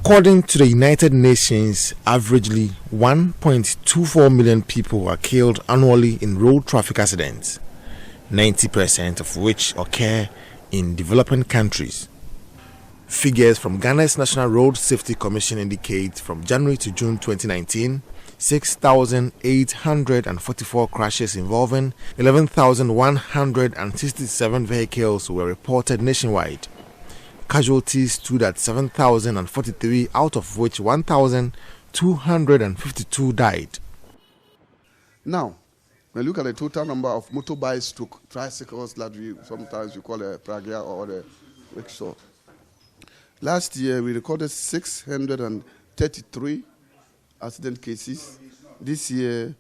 According to the United Nations, averagely 1.24 million people are killed annually in road traffic accidents, 90% of which occur in developing countries. Figures from Ghana's National Road Safety Commission indicate from January to June 2019, 6,844 crashes involving 11,167 vehicles were reported nationwide. Casualties stood at 7,043, out of which 1,252 died. Now, when you look at the total number of motorbikes to tricycles that we sometimes call a pragia or the rickshaw. Last year, we recorded 633 accident cases. This year,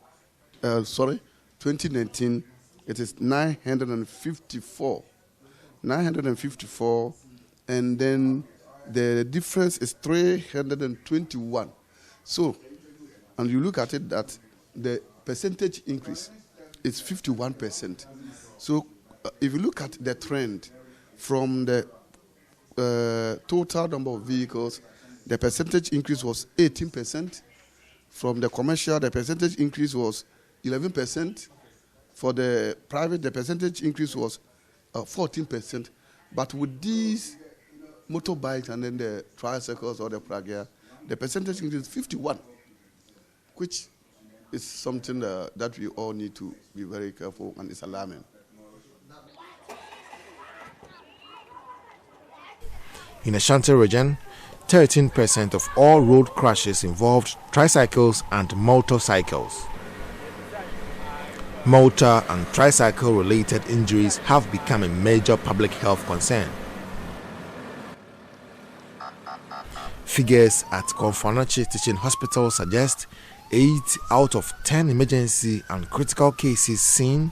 2019, it is 954. 954, and then the difference is 321. So, and you look at it that the percentage increase is 51%. So, if you look at the trend from the total number of vehicles, the percentage increase was 18%. From the commercial, the percentage increase was 11%. For the private, the percentage increase was 14%. But with these motorbikes and then the tricycles or the pragia, the percentage increase is 51, which is something that we all need to be very careful, and it's alarming. In Ashanti region, 13% of all road crashes involved tricycles and motorcycles. Motor and tricycle-related injuries have become a major public health concern. Figures at Konfanoche Teaching Hospital suggest 8 out of 10 emergency and critical cases seen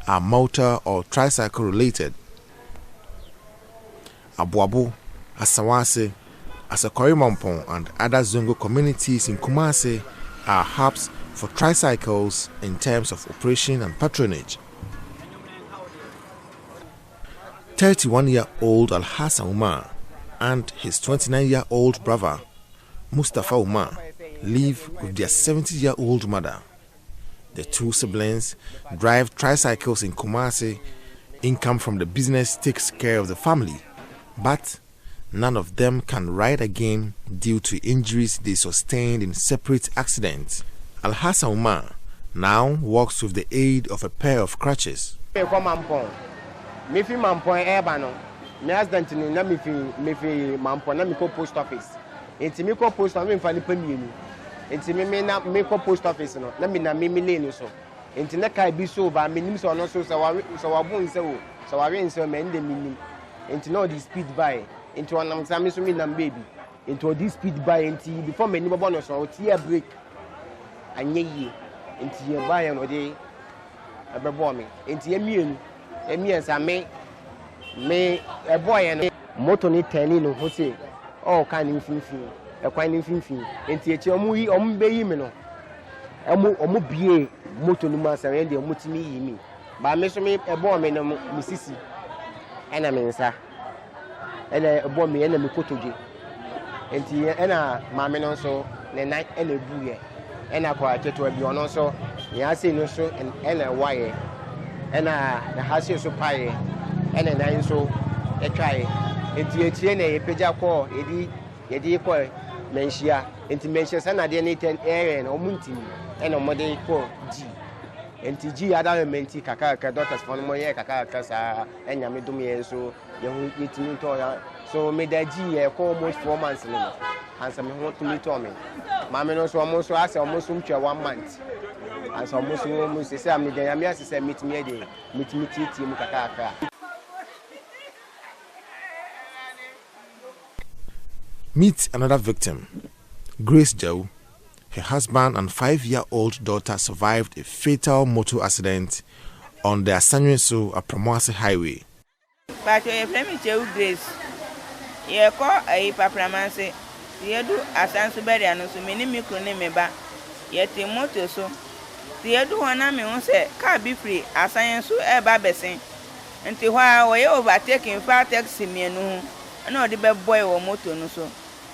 are motor or tricycle-related. Abuabu, Asawase, Asakori Mampong and other Zongo communities in Kumasi are hubs for tricycles in terms of operation and patronage. 31-year-old Al-Hassan Umar and his 29-year-old brother Mustafa Umar live with their 70-year-old mother. The two siblings drive tricycles in Kumasi. Income from the business takes care of the family, but none of them can ride again due to injuries they sustained in separate accidents. Al-Hassan Umar now walks with the aid of a pair of crutches. My husband na me fi mampo na me ko post office. Enti me ko post office me fa ni pamienu. Enti me na me ko post office no na me na me lane so. Enti na kai bi so ba me nim so no so wa bon se wo. So wa wen se me ndem nim. Enti no the speed by. Enti onam sa me so me nam baby. Enti the speed by enti before me ni bobo no so o tie break. Anye yi. Enti ye ba ye no de abebo me. Enti emien sa me a boy and motor ni teni no ho say all kind of infin e kwan infin enti echi omu ombe me no omu bie motor ni ma say dey omutimi yi mi ba me so me e boy me no mi sisi ena me nsa ena e boy me ena me kotoje enti ena ma me no so ne night ena buye ena kwa cheto bi ono so ya say no so ena waye ena na hase so paye ene nan so e twae enti etie na epeja ko yedi ko menhia enti menhia sa na de ne ten ere na omuntimi ene omode ko ji enti ji ada menti kaka doctors for mo ye kaka sa enya me dum ye so ye hu yetimi to ya so me da ji ye ko almost 4 months no ansa me hu tumi to me ma me no so mo so asa mo so mtwa 1 month ansa mo so se am de ya me ase se mitimi de mitimi titi mu kaka. Meet another victim, Grace Joe. Her husband and 5-year-old daughter survived a fatal motor accident on the Asanyeso Apromase Highway. But you have Joe Grace. You call a papramanse. You do Asansuberi and so many microneme, yet a motor so. The do one name on say, can't be free, Asanyeso a babesin. Until while we overtaking far taxi me no. I know the bad boy or motor no so.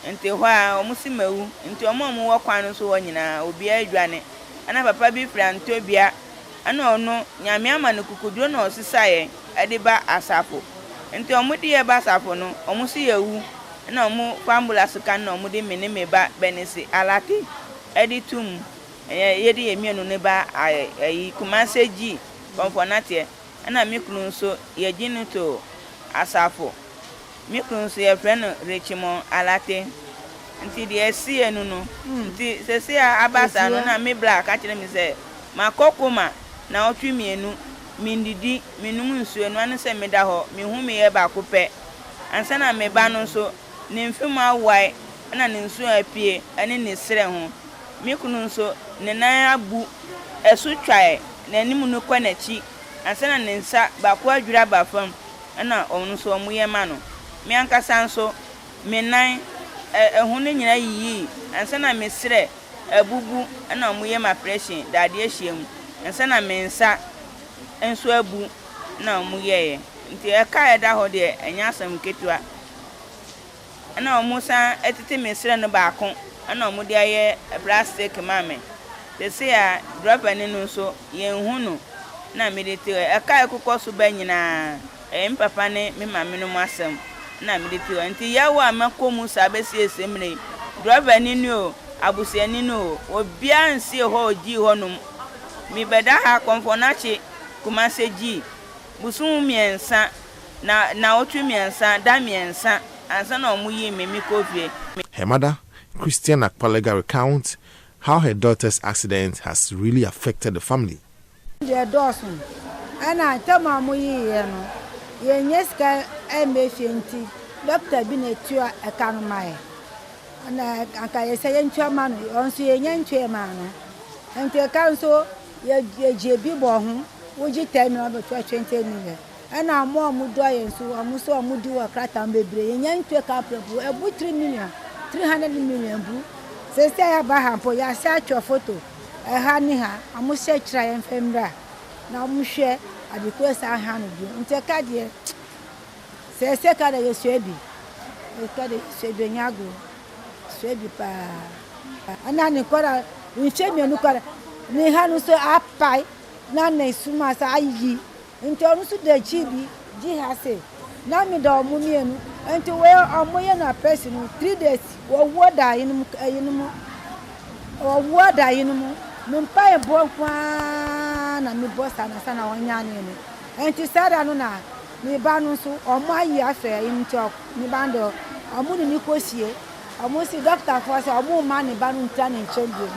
nti hɔ a ɔmo si mawu nti ɔmo wɔ kwan no so wɔ nyinaa obi adwane ana papa bi fra ntobia ana ɔno nyame ama no kukuduro na ɔsesae ɛde ba asafo nti ɔmo de ba asafo no ɔmo si yawu na ɔmo ambulance kan na ɔmo de me ba benesi alate ɛde tum yɛde yɛmienu ne ba ayi kumase gi konfonate ana mikunu nso yɛgye no to asafo mikunu nso yɛfrɛ no rechimo alate nti de ɛsi enu no nti sese abasa no na me black a kyerɛ me sɛ makokoma na otwi mienu mindidi minum nsu enu ane sɛ me da hɔ me hu me yɛ ba ko pɛ ansa na me ba no nso ne mfim awai na ne nsu apie ane ne srɛ ho mikunu nso ne nan abu ɛso twae na anim no kɔ n'akyi ansa na ne nsa ba ko adwira ba fam na ɔno nso ɔmo yɛ ma no me ankasa nso me nan ɛho ne nyina yiyi ansa na me srɛ abubu na ɔmo yɛ ma pressure dade ahyia mu ansa na me nsa enso abu na ɔmo yɛ nti ɛka ɛda hɔ de ɛnya asɛm ketua na ɔmo san ɛtete me srɛ no baako na ɔmo de ayɛ plastic mame de se a dropper ne no so yɛnhu no na me de te ɛka ɛkokɔ so ba nyinaa papa ne me mame no mu asɛm na me de te nti yawo a makomu sabesi esemre dropper ne no abusia ne no obia nsie hɔ ogi hɔ no me beda ha konfonache kumase gi busun miensa na otu miensa da miensa ansa na omuyi memi kofie. Her mother, Christian Akpalega, recounts how her daughter's accident has really affected the family. The Dawson, and I tell my no, yes, MFNT, Doctor Binetua, a canomai. And I say, and chairman, on see a young chairman, and the council, your JB Bohum, would you tell me about 20 million? And our mom would die, and so I must do a crack and baby, and young to a couple of 3 million, 300 million. Say, I have for your search your photo. I had her, I must say, try and femra. Now, Mushe, I request our hand of you. And take a dear. Say, second, I say, be. I got it, say, Benyago. Say, be pa. And then Nicola, we say, me, Nicola. They had so up pie, none sumas I. And to also the chibi, G has said. Now, me, the Mumian, and to wear a moyana person 3 days, or what I in or what I in Mumpai a boy and me boss and a son of Yanni. And to say, I don't know, me banusu or my year fair in talk, me bando, or moon in Nicosia, or most doctor for us, or more money banun turning children.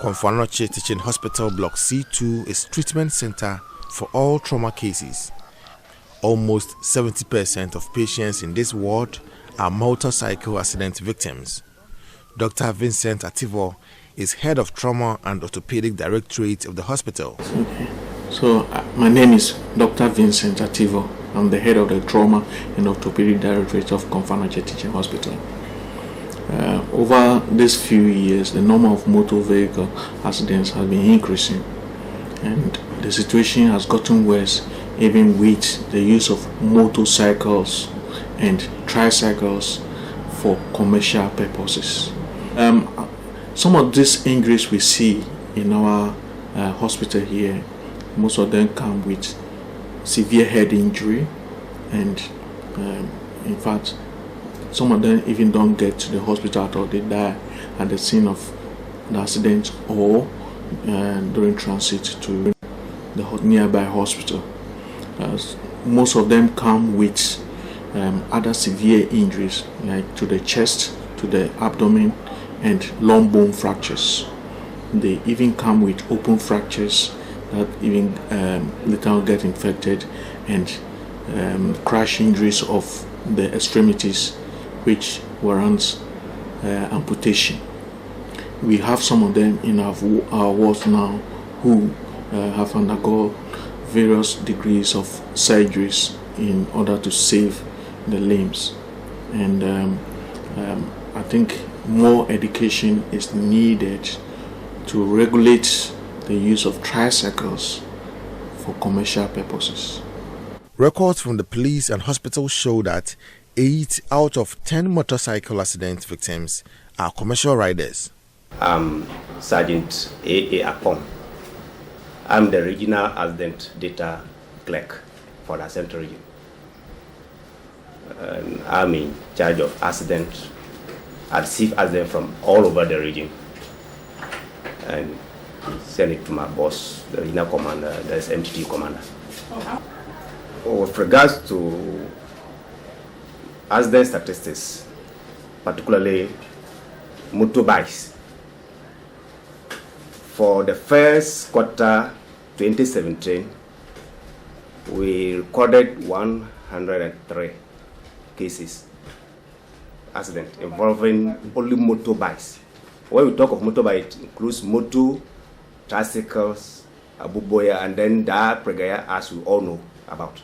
Konfanoche Teaching Hospital Block C2 is treatment center for all trauma cases. Almost 70% of patients in this ward are motorcycle accident victims. Dr. Vincent Ativo is head of trauma and orthopedic directorate of the hospital. Okay. So my name is Dr. Vincent Ativo. I'm the head of the trauma and orthopedic directorate of Konfanoche Teaching Hospital. Over these few years, the number of motor vehicle accidents has been increasing, and the situation has gotten worse even with the use of motorcycles and tricycles for commercial purposes. Some of these injuries we see in our hospital here, most of them come with severe head injury, and in fact, some of them even don't get to the hospital at all. They die at the scene of the accident or during transit to the nearby hospital. Most of them come with other severe injuries, like to the chest, to the abdomen, and long bone fractures. They even come with open fractures that even later get infected, and crash injuries of the extremities, which warrants amputation. We have some of them in our wards now who have undergone various degrees of surgeries in order to save the limbs. And I think more education is needed to regulate the use of tricycles for commercial purposes. Records from the police and hospital show that 8 out of 10 motorcycle accident victims are commercial riders. I'm Sergeant A.A. Apong. I'm the Regional Accident Data Clerk for the Central Region. And I'm in charge of accident. I receive accident from all over the region and send it to my boss, the regional commander, the MTT commander. With regards to accident statistics, particularly motorbikes, for the first quarter 2017, we recorded 103 cases accident involving only motorbikes. When we talk of motorbike, it includes motor, tricycles, abuboya, and then the pregaya, as we all know about.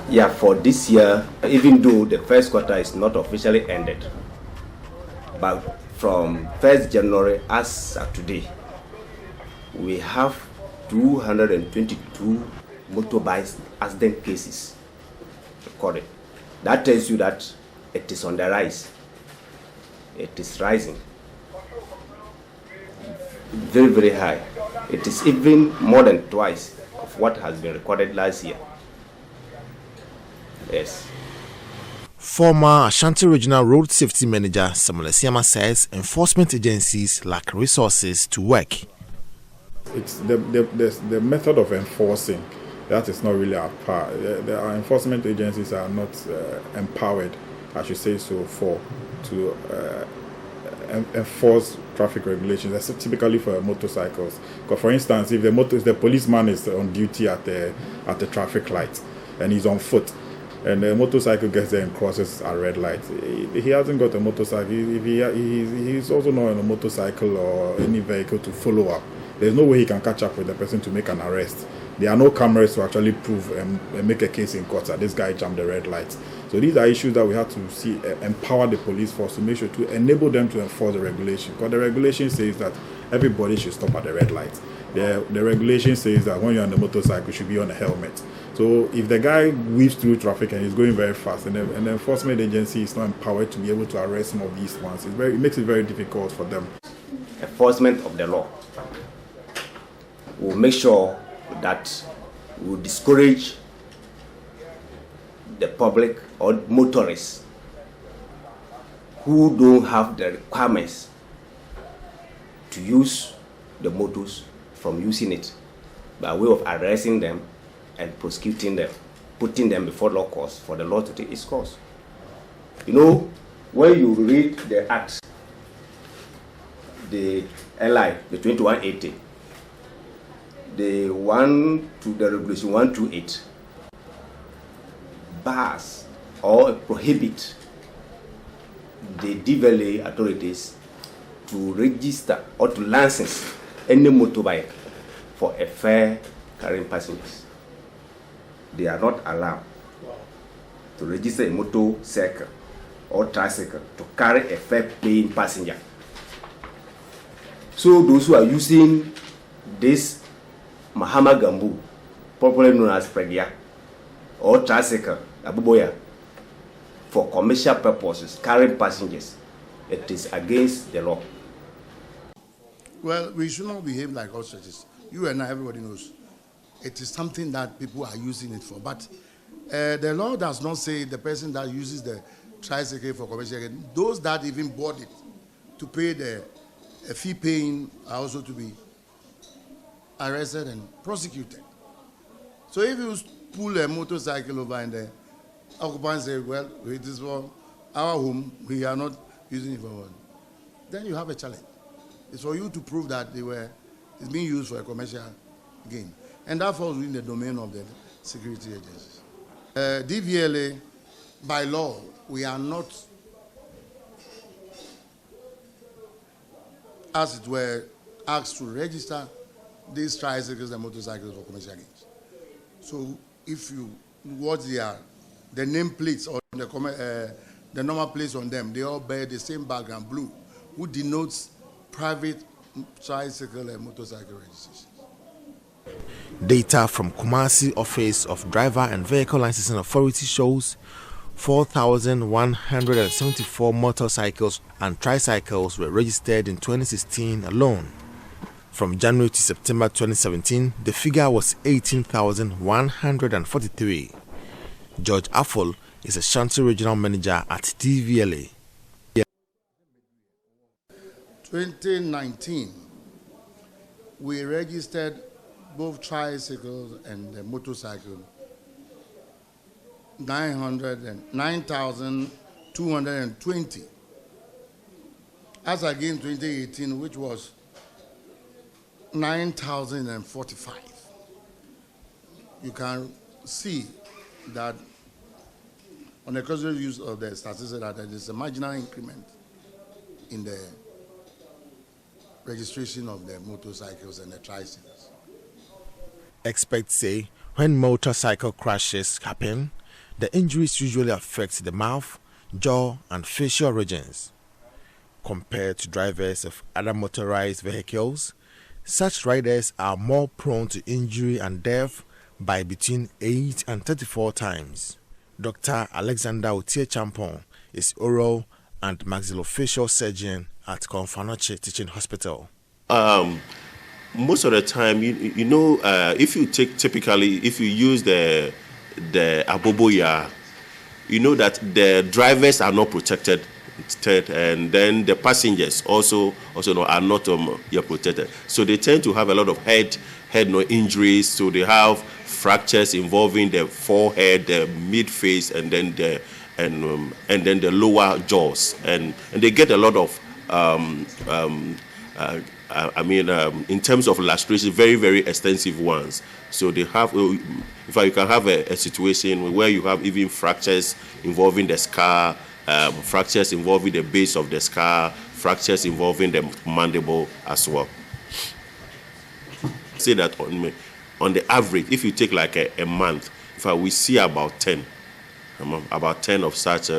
Yeah, for this year, even though the first quarter is not officially ended, but from 1st January as of today, we have 222 motorbikes accident cases recorded. That tells you that it is on the rise. It is rising. Very, very high. It is even more than twice of what has been recorded last year. Yes. Former Ashanti Regional Road Safety Manager Samuel Siama says enforcement agencies lack resources to work. It's the method of enforcing that is not really our part. Our enforcement agencies are not empowered, I should say so, to enforce traffic regulations. That's typically for motorcycles. Because, for instance, if the policeman is on duty at the traffic light and he's on foot, and the motorcycle gets there and crosses a red light, he hasn't got a motorcycle. He's also not on a motorcycle or any vehicle to follow up. There's no way he can catch up with the person to make an arrest. There are no cameras to actually prove and make a case in court that this guy jumped the red light. So these are issues that we have to see, empower the police force to make sure to enable them to enforce the regulation. Because the regulation says that everybody should stop at the red light. The regulation says that when you're on the motorcycle, you should be on a helmet. So if the guy weaves through traffic and he's going very fast, and the enforcement agency is not empowered to be able to arrest some of these ones, it makes it very difficult for them. Enforcement of the law will make sure that we will discourage the public or motorists who don't have the requirements to use the motors from using it by way of arresting them and prosecuting them, putting them before law courts for the law to take its course. You know, when you read the Act, the LI, the 2180, the regulation 128 bars or prohibit the DVLA authorities to register or to license any motorbike for a fare carrying passengers. They are not allowed to register a motorcycle or tricycle to carry a fare paying passenger. So those who are using this Mahama Gambu, popularly known as Pregia, or tricycle, Abuboya, for commercial purposes, carrying passengers, it is against the law. Well, we should not behave like ostriches. You and I, everybody knows. It is something that people are using it for. But the law does not say the person that uses the tricycle for commercial, those that even bought it to pay the fee paying are also to be arrested and prosecuted. So if you pull a motorcycle over and the occupant say, well, it is for our home, we are not using it for one, then you have a challenge. It's for you to prove that it's being used for a commercial gain. And that falls within the domain of the security agencies. DVLA, by law, we are not, as it were, asked to register these tricycles and motorcycles for commercial gains. So if you watch the name plates or the normal plates on them, they all bear the same background, blue, which denotes private tricycle and motorcycle registration. Data from Kumasi Office of Driver and Vehicle Licensing Authority shows 4,174 motorcycles and tricycles were registered in 2016 alone. From January to September 2017, the figure was 18,143. George Affle is a Shanti Regional Manager at DVLA. 2019, we registered both tricycles and the motorcycle 9,220. As again 2018, which was 9,045. You can see that on the casual use of the statistics that there is a marginal increment in the registration of the motorcycles and the tricycles. Experts say when motorcycle crashes happen, the injuries usually affect the mouth, jaw, and facial regions. Compared to drivers of other motorized vehicles, such riders are more prone to injury and death by between 8 and 34 times. Dr. Alexander Otie Champon is oral and maxillofacial surgeon at Konfanoche Teaching Hospital. Most of the time, if you use the aboboya, you know that the drivers are not protected, and then the passengers also are not protected. So they tend to have a lot of head injuries. So they have fractures involving the forehead, the mid face, and then the lower jaws, and they get a lot of in terms of lacerations, very, very extensive ones. So they have, in fact, you can have a situation where you have even fractures involving the skull, fractures involving the base of the skull, fractures involving the mandible as well. Say that on the average, if you take like a month, in fact, we see about 10 of such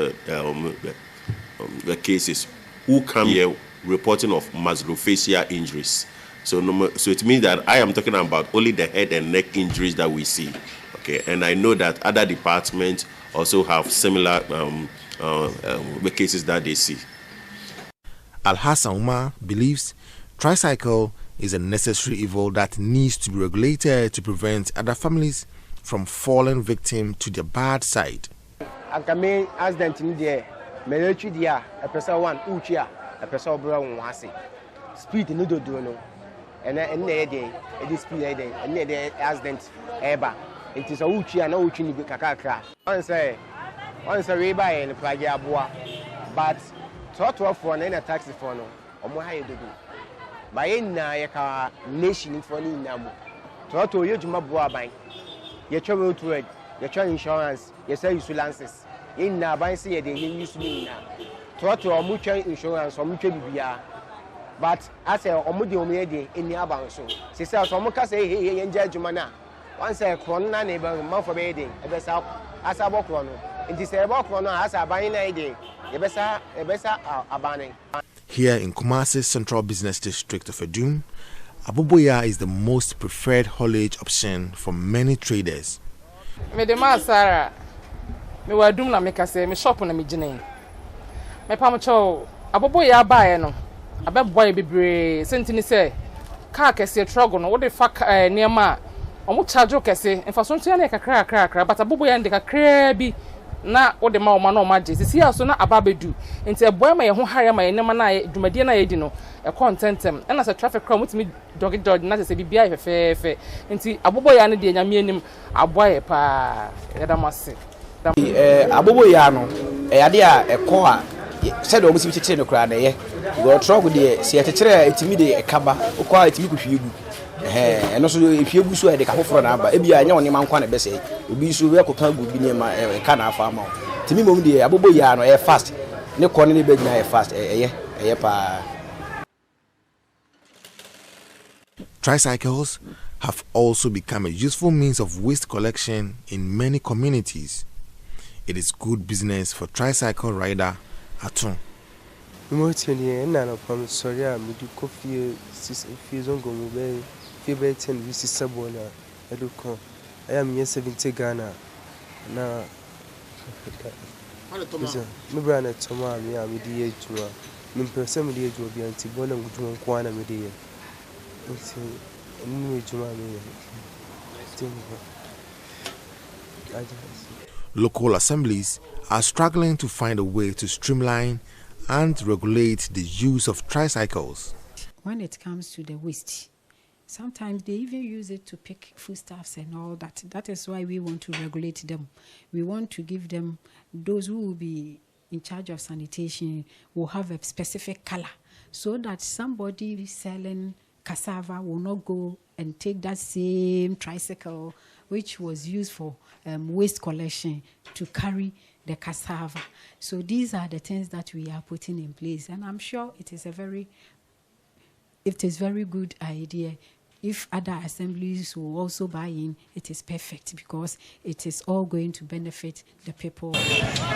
cases who come here reporting of maxillofacial injuries. So it means that I am talking about only the head and neck injuries that we see. Okay, and I know that other departments also have similar cases that they see. Al-Hassan Umar believes tricycle is a necessary evil that needs to be regulated to prevent other families from falling victim to the bad side. Akame accident in there, military there, a person one uchiya. A person brown wasi speed no do no and the speed and the accident eba it is a uchi and uchi ni kakakra on say we buy and plug aboa but to for na taxi for no omo ha yedo by na ye ka nation for ni namu to yejuma boa ban ye travel to it ye try insurance ye say insurances in na ban say ye dey use ni na to mutual insurance or mutual bibia but as a omudi omede eni abanso se say so muka say hey enja adwuma na once a kron na na be man for be dey e be sa asabo kron no nti say e bo kron no asa aban na dey e be sa abane. Here in Kumasi Central Business District of Edum, aboboya is the most preferred haulage option for many traders. Me de ma Sara me wa dum na me ka say me shop na me gine me pam cho aboboya baaye no abeboy bebre sentini say car kese trouble no wo de fa niam omo charge kese infaso ntia na kakra but aboboya ndeka kra bi na wo de ma o ma na o ma je sisi aso na ababedu nti eboy ma ye ho hare ma ye nema na dwumadie na ye di no e contentem na say traffic crowd mutimi dog na say bibia fefefe nti aboboya ne de nyame anim aboye pa yedamase aboboya no ade a ekọ a said almost chiche no kra na ye go trog de se yetechere etimi de ekaba okwa etimi kuhwiegu eno so ehwiegu so e de ka foforo na aba ebia anya oni mankwa na bese obi so we koka gu bi ne ma ka na afa ma timi mom de aboboya no e fast ne ko ne be gina e fast eye pa. Tricycles have also become a useful means of waste collection in many communities. It is good business for tricycle rider Atun. Motini na na pam sorry am di coffee 6 zongo mu be be 10 visi sabona eduko I am 70 Ghana na Me brother Toma, me a media juma. Me person media juma be anti bona gujuma kwana media. It's a juma me. Local assemblies are struggling to find a way to streamline and regulate the use of tricycles. When it comes to the waste, sometimes they even use it to pick foodstuffs and all that. That is why we want to regulate them. We want to give them, those who will be in charge of sanitation will have a specific color so that somebody selling cassava will not go and take that same tricycle which was used for waste collection to carry the cassava. So these are the things that we are putting in place, and I'm sure it is a very good idea. If other assemblies will also buy in, it is perfect because it is all going to benefit the people.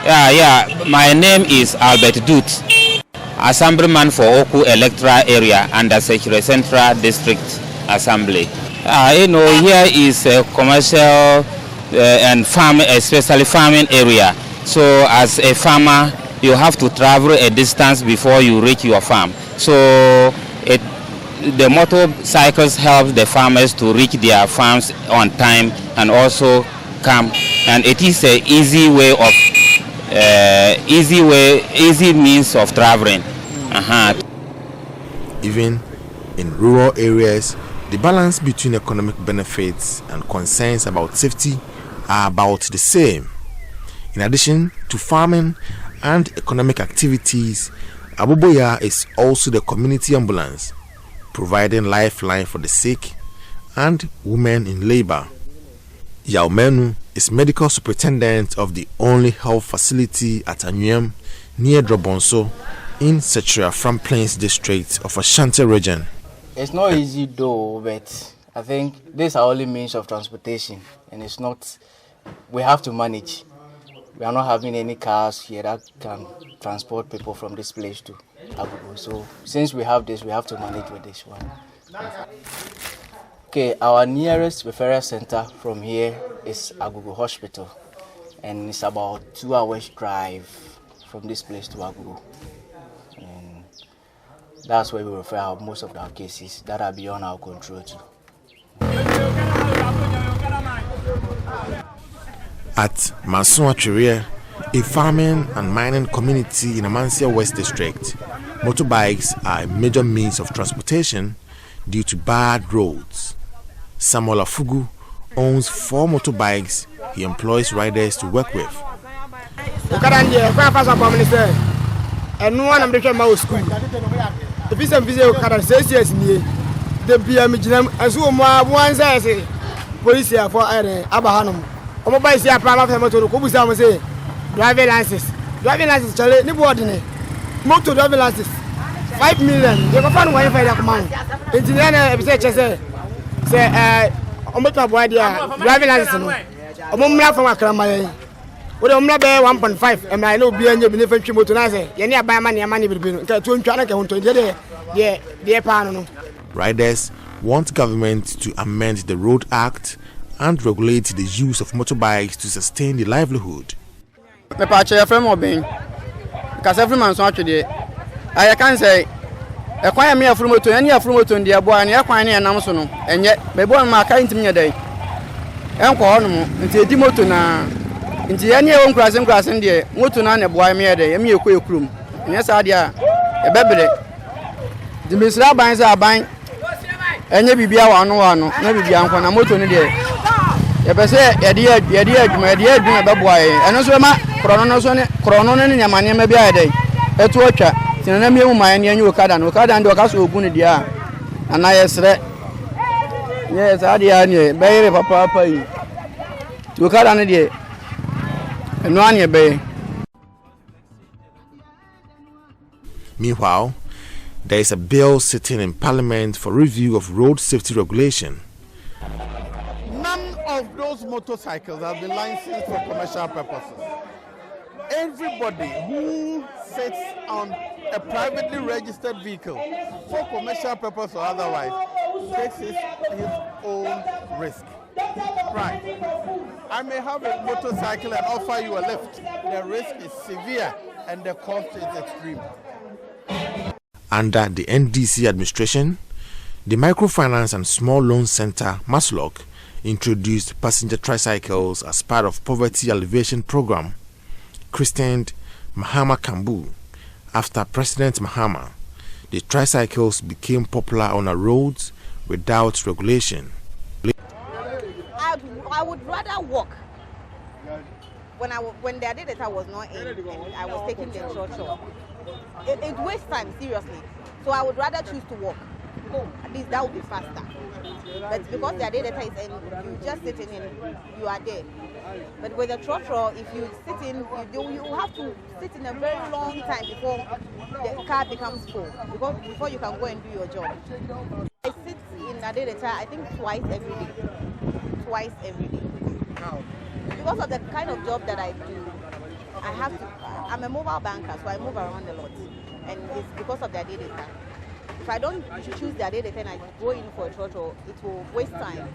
Yeah. My name is Albert Dut, Assemblyman for Oku Electoral Area and the Secretary Central District Assembly. Here is a commercial and farm, especially farming area. So as a farmer, you have to travel a distance before you reach your farm. So the motorcycles help the farmers to reach their farms on time and also come. And it is an easy means of traveling. Even in rural areas, the balance between economic benefits and concerns about safety are about the same. In addition to farming and economic activities, Aboboya is also the community ambulance, providing lifeline for the sick and women in labor. Yaumenu is medical superintendent of the only health facility at Anyuem near Drobonso in Setria from Plains district of Ashanti region. It's not easy though, but I think this is our only means of transportation, and it's not, we have to manage. We are not having any cars here that can transport people from this place to Abubu. So since we have this, we have to manage with this one. Okay, our nearest referral center from here is Agugu Hospital, and it's about 2 hours drive from this place to Agugu. And that's where we refer most of our cases that are beyond our control too. At Mansoa Chiria, a farming and mining community in Amansia West District, motorbikes are a major means of transportation due to bad roads. Samuel Afugu owns 4 motorbikes he employs riders to work with. Driving license chale ni board ne motor driving license 5 million you go find one for that man engineer na be say say omoto board dia driving license no omomra from akramaye we dey omra be 1.5 and I know be anya be ne fatwi motor na say ye ne aban ma ne ma ne birbi no nka to ntwa na ka honto de pa no. Riders want government to amend the Road Act and regulate the use of motorbikes to sustain the livelihood. Me pa che frame obin because every man so atwede I can say e kwan me afuru moto ene afuru moto ndi ebo an e kwan ne enam so no enye me bo ma ka ntimi nyedai enko hono nti edi moto na nti ene e won krase ndi moto na ne bo me yedai e me ekọ ekurum enye sa dia e bebere di misra ban sa ban enye bibia wa no na bibia nko na moto ne de ye be se ye de adwuma bebo aye eno so ma krono no ne nyamane ma bia yedai etu atwa tinana miemu ma ne anyi okada no okada ndi okaso ogun ne dia ana yesre ye sa dia ne be yire papa yi okada ne de eno ane be. Meanwhile, there is a bill sitting in Parliament for review of road safety regulation. None of those motorcycles have been licensed for commercial purposes. Everybody who sits on a privately registered vehicle for commercial purpose or otherwise takes his own risk. Right. I may have a motorcycle and offer you a lift. The risk is severe and the cost is extreme. Under the NDC administration, the Microfinance and Small Loan Center, MASLOC, introduced passenger tricycles as part of poverty alleviation program, christened Mahama Kambu. After President Mahama, the tricycles became popular on our roads without regulation. I would rather walk. When the data was not in and I was taking the short. It wastes time, seriously. So I would rather choose to walk. At least that would be faster. But because the data is in, you just sit in and you are there. But with a trotro, if you sit in, you have to sit in a very long time before the car becomes full. Before you can go and do your job. I sit in a data, I think twice every day. Twice every day. Because of the kind of job that I do, I'm a mobile banker, so I move around a lot. And it's because of the data. If I don't choose the data and I go in for a trotro, it will waste time.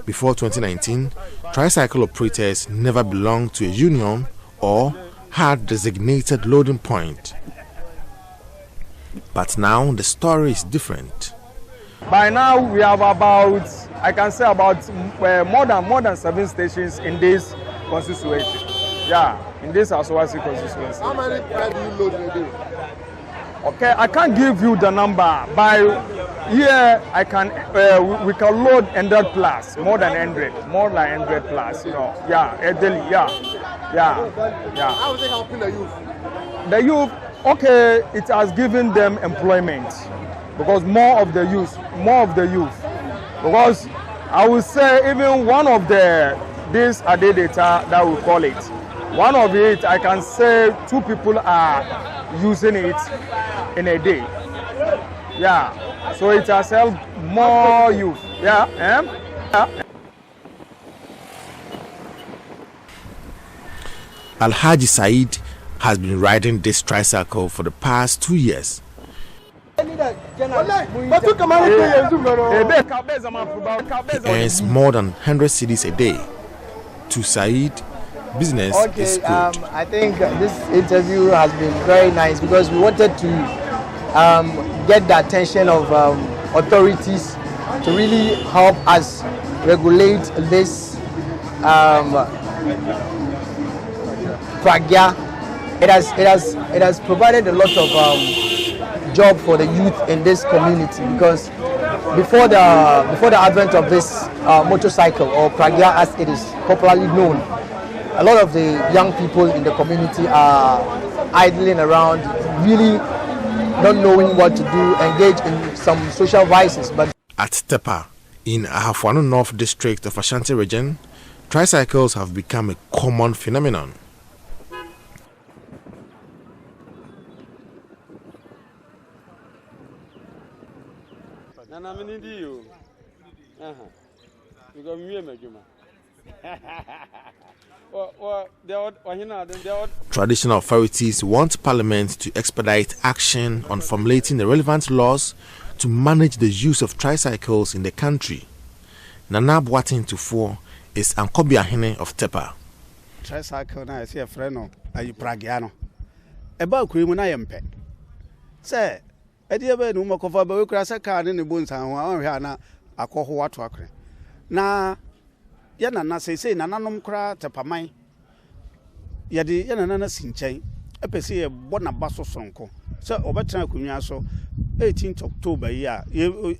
Before 2019, tricycle operators never belonged to a union or had designated loading point. But now the story is different. By now we have about, I can say about more than 7 stations in this constituency. Yeah, in this Aswasi constituency. How many do you load in a day? Okay, I can't give you the number. By here, I can we can load 100 plus, more than 100 plus. You know, yeah, daily, yeah. How is it helping the youth? The youth, okay, it has given them employment because more of the youth. Because I would say even one of this data that we call it. One of it, I can say 2 people are using it in a day. Yeah, so it has helped more youth. Yeah. Alhaji Said has been riding this tricycle for the past 2 years. He earns more than 100 cedis a day. To Said, business is good. I think this interview has been very nice because we wanted to get the attention of authorities to really help us regulate this pragya. It has provided a lot of job for the youth in this community because before the advent of this motorcycle or pragya as it is popularly known, a lot of the young people in the community are idling around, really not knowing what to do, engage in some social vices. But at Tepa, in Ahafwanu North District of Ashanti region, tricycles have become a common phenomenon. Traditional authorities want Parliament to expedite action on formulating the relevant laws to manage the use of tricycles in the country. Nana Boatin Tufo is Ankobi Ahene of Tepa. Tricycle na esi freno ayi pragiano. Eba kwemu na yempe. Se edi ebe no makofa ba we kura se car ne bonsa ho anhwe ana akoho wato akre. Na ya nana sese nananom kura tepaman. Yadi ya nana sinchen epese ye bona baso sonko. Se obetra akunwa so 18th October ya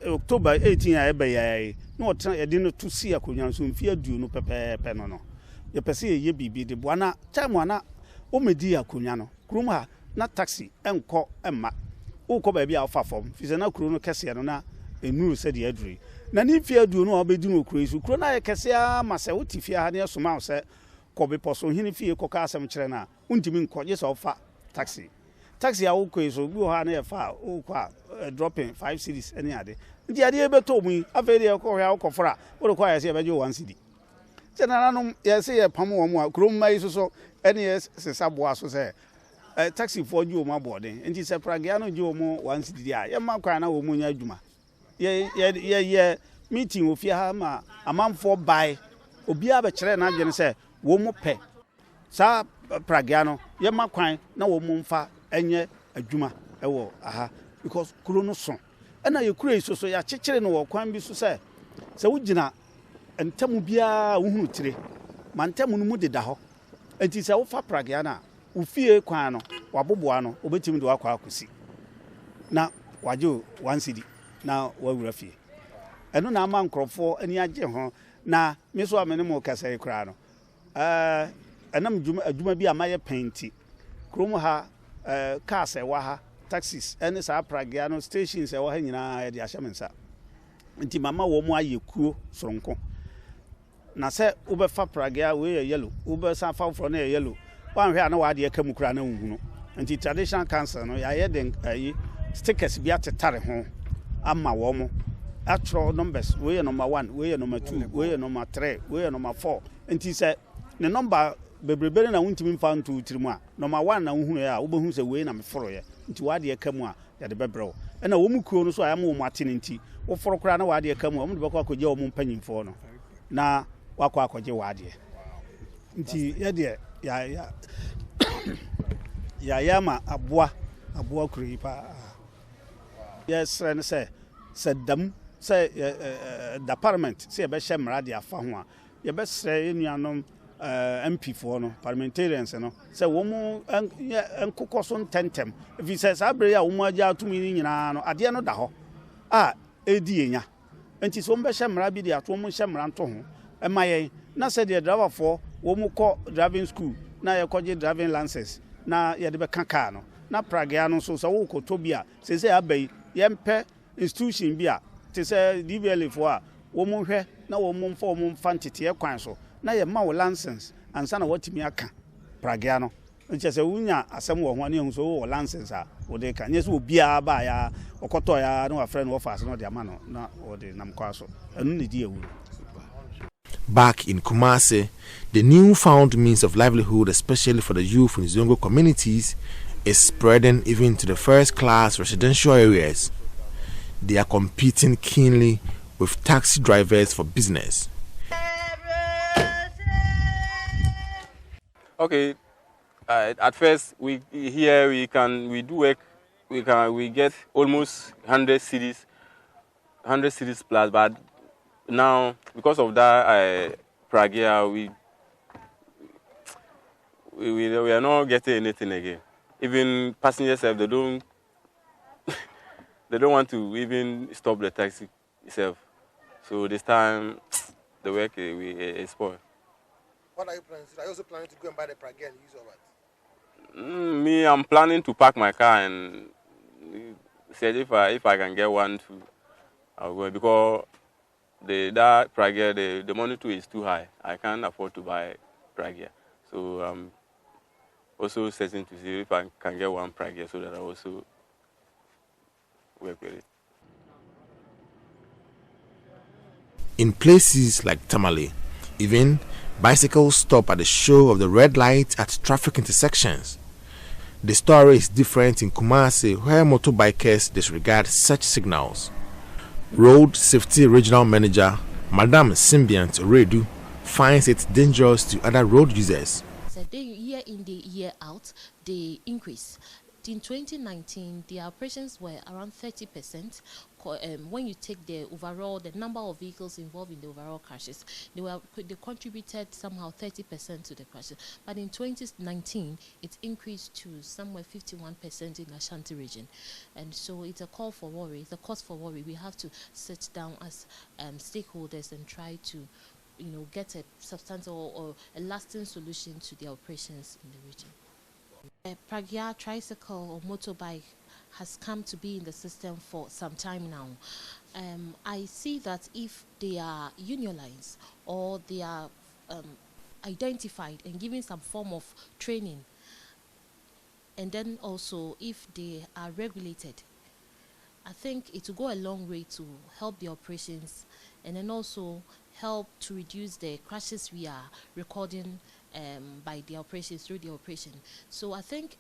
October 18 ya ebe ya no otra yadi no to si akunwa so mfia du no pepepe no. Ye pese ye bibi de boana time ana o medi akunwa no krum ha na taxi enko emma o ko ba bia ofa fom fi se na kru no kese no na enuru se de aduri na ni fia du no obedi no kru isu kru na ye kese a ma se utifia ha ne soma se ko be poso hini fie ko ka asem kire na untimi nko je se ofa taxi a wo ko isu bi ha na ye fa o kwa dropping 5 cedis any ade ndi ade e beto mu afa de ko hwa ko fora wo ko ya se be je 1 cedi se na nanom ye se ye pam wo mu a krom mai so ene ye se sabo aso se taxi for you my boarding and it's a pragiano you more once the year ya ma kwa na wo mu nya adwuma ye meeting of ya ma amam for buy obi a be kire na adwene se wo mu pe sa pragiano ya ma kwan na wo mu mfa enye adwuma ewo aha because kuro no so na ye kuro so ya kekere no wo kwan bi so se wo gina entamu bia wo hunu tire ma entamu no mu deda ho enti se wo fa pragiana ufie kwan no waboboa no obetimi de wakwa akosi na wajo 1 cedi na wawura fie eno na ama nkrofo ani agye ho na me so amene mo kasa ikra no enam adwuma bi amaye painti krom ha cars e wa ha taxis ene sa pragia no stations e wa ha nyina de ahyamensa nti mama wo mu aye kuo soronko na se ubefa pragia we ye yellow ube sa fa fro na ye yellow wan hwe na wade ka mu kura na nhunu nti traditional council no ya ye den stickers bi atetare ho ama wo mo atro numbers we ye number 1 we ye number 2 we ye number 3 we ye number 4 nti se ne number bebrebere na wuntimi mfa ntu tirimu a number 1 na nhunu ya ubehu se we na me foro ye nti wade ka mu a ya de bebrew na wo mu kuo no so ayama wo mu atene nti wo foro kura na wade ka mu wo mu de bakọ akọje wo mu mpanyimfo no na wakọ akọje wade nti ye de ya ma aboa kuri pa yes ren say dam say department say be hye mra de afa ho a ye be sre enuanom MP for no parliamentarians no say wo mu enkokoso ntentem if he says abre ya wo mu agya atumi ni nyina no ade no da ho edi enya enti so mbe hye mra bi de ato mu hye mra nto ho emaye na say the driver for wo mu ko driving school na ye koje driving license na ye de be kaka no na pragia no so wo ko to bia se abai ye mpe institution bia te se DVL for a wo mu hwe na wo mu mfa wo mu mfa ntete ye kwan so na ye ma wo license ansa na watimi aka pragia no nche se wunya asem wo ho na ehun so wo license a wo de ka nye so obia ba ya okoto ya na wa friend wo fast no de ama no na wo de nam kwa so enu ne di ewu. Back in Kumasi, the newfound means of livelihood, especially for the youth in Zongo communities, is spreading even to the first-class residential areas. They are competing keenly with taxi drivers for business. Okay, at first we do work. We get almost 100 cities plus, but now because of that pragia we are not getting anything again. Even passengers they don't want to even stop the taxi itself. So this time the work is spoiled. What are you planning to do? Are you also planning to go and buy the pragia and use all that? Me, I'm planning to park my car and say if I can get one too, I'll go, because that pragia the money too is too high. I can't afford to buy pragia. So I'm also searching to see if I can get one pragia so that I also work with it. In places like Tamale, even bicycles stop at the show of the red light at traffic intersections. The story is different in Kumasi, where motorbikers disregard such signals. Road Safety Regional Manager Madam Symbiont Oredu finds it dangerous to other road users. So they year in the year out, they increase. In 2019, the operations were around 30%. When you take the number of vehicles involved in the overall crashes, they contributed somehow 30% to the crashes. But in 2019, it increased to somewhere 51% in Ashanti region, and so it's a call for worry. It's a cause for worry. We have to sit down as stakeholders and try to, get a substantial or a lasting solution to the operations in the region. Pragia Tricycle or motorbike has come to be in the system for some time now. I see that if they are unionized or they are identified and given some form of training, and then also if they are regulated, I think it will go a long way to help the operations and then also help to reduce the crashes we are recording by the operations, through the operation. So I think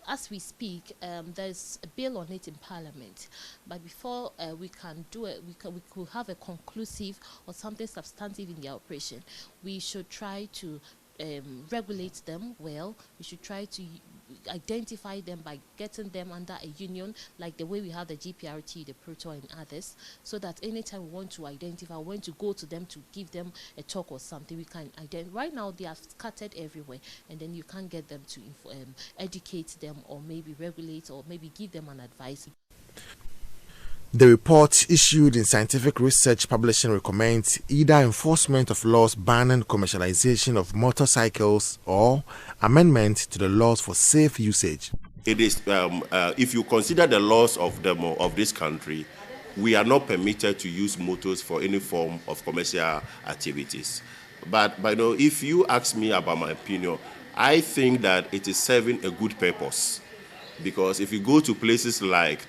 as we speak, there's a bill on it in Parliament, but before we can do it, we could have a conclusive or something substantive in the operation. We should try to regulate them well. We should try to identify them by getting them under a union, like the way we have the GPRT, the Proto, and others, so that anytime we want to identify, we want to go to them to give them a talk or something, we can identify. Right now, they are scattered everywhere, and then you can't get them to educate them or maybe regulate or maybe give them an advice. The report issued in Scientific Research Publishing recommends either enforcement of laws banning commercialization of motorcycles or amendment to the laws for safe usage. It is, if you consider the laws of this country, we are not permitted to use motors for any form of commercial activities. But if you ask me about my opinion, I think that it is serving a good purpose. Because if you go to places like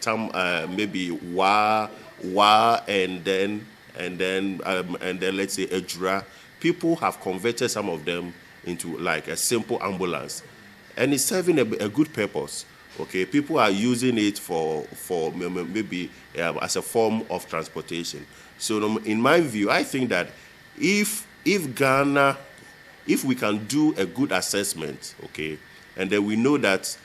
maybe Wa and then let's say Ejura, people have converted some of them into like a simple ambulance, and it's serving a good purpose. Okay, people are using it for maybe as a form of transportation. So in my view, I think that if Ghana, if we can do a good assessment, okay, and then we know that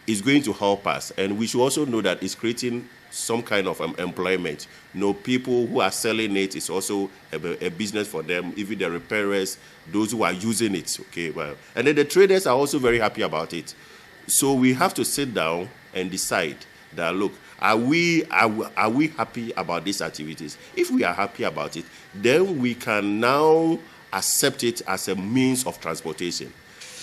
is going to help us, and we should also know that it's creating some kind of employment. People who are selling it is also a business for them, even the repairers, those who are using it. Okay, well, and then the traders are also very happy about it. So we have to sit down and decide that, look, are we happy about these activities? If we are happy about it, then we can now accept it as a means of transportation.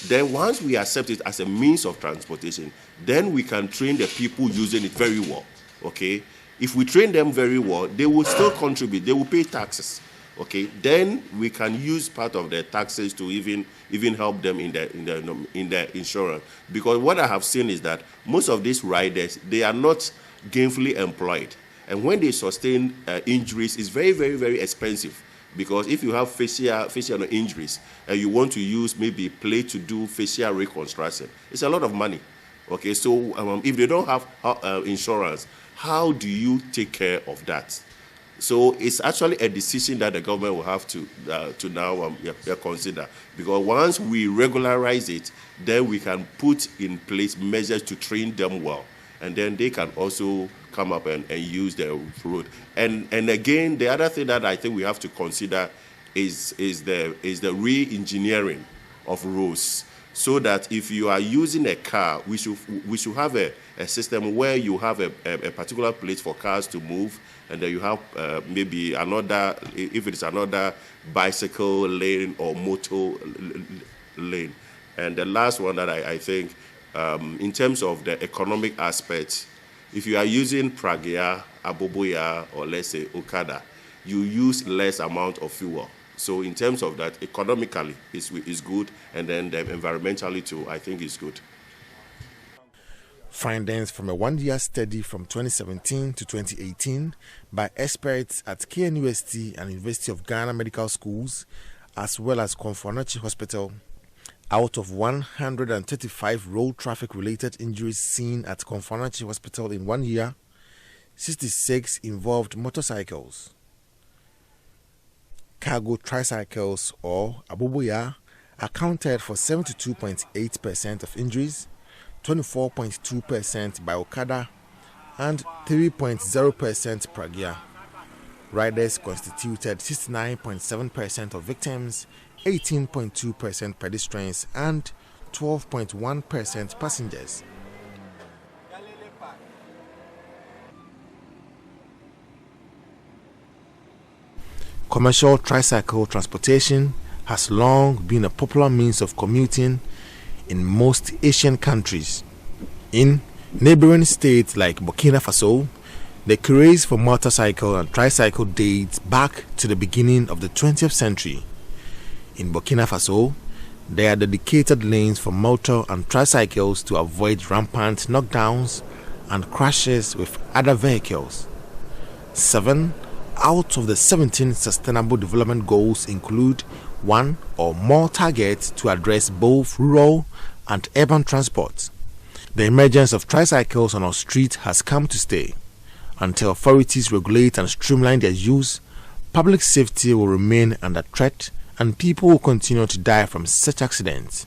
Then once we accept it as a means of transportation, then we can train the people using it very well, okay? If we train them very well, they will still contribute, they will pay taxes, okay? Then we can use part of the taxes to even help them in the insurance. Because what I have seen is that most of these riders, they are not gainfully employed. And when they sustain injuries, it's very, very, very expensive. Because if you have facial injuries and you want to use maybe plate to do facial reconstruction, it's a lot of money. Okay, so if they don't have insurance, how do you take care of that? So it's actually a decision that the government will have to now consider. Because once we regularize it, then we can put in place measures to train them well. And then they can also come up and use the road. And again, the other thing that I think we have to consider is the re-engineering of roads. So that if you are using a car, we should have a system where you have a particular place for cars to move, and then you have maybe another, if it's another bicycle lane or motor lane. And the last one that I think, in terms of the economic aspect, if you are using Pragya, Aboboya, or let's say Okada, you use less amount of fuel. So in terms of that, economically, it's good, and then environmentally too, I think it's good. Findings from a one-year study from 2017 to 2018 by experts at KNUST and University of Ghana Medical Schools, as well as Konfonochi Hospital. Out of 135 road traffic-related injuries seen at Konfonochi Hospital in 1 year, 66 involved motorcycles. Cargo tricycles, or Aboboya, accounted for 72.8% of injuries, 24.2% by Okada, and 3.0% Pragya. Riders constituted 69.7% of victims, 18.2% pedestrians, and 12.1% passengers. Commercial tricycle transportation has long been a popular means of commuting in most Asian countries. In neighboring states like Burkina Faso, the craze for motorcycle and tricycle dates back to the beginning of the 20th century. In Burkina Faso, there are dedicated lanes for motor and tricycles to avoid rampant knockdowns and crashes with other vehicles. 7 out of the 17 Sustainable Development Goals include one or more targets to address both rural and urban transport. The emergence of tricycles on our street has come to stay. Until authorities regulate and streamline their use, public safety will remain under threat and people will continue to die from such accidents.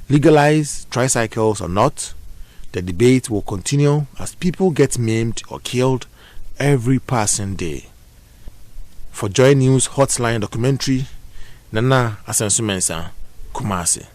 Legalize tricycles or not, the debate will continue as people get maimed or killed every passing day. For Joy News Hotline documentary, Nana Asensumensa, Kumasi.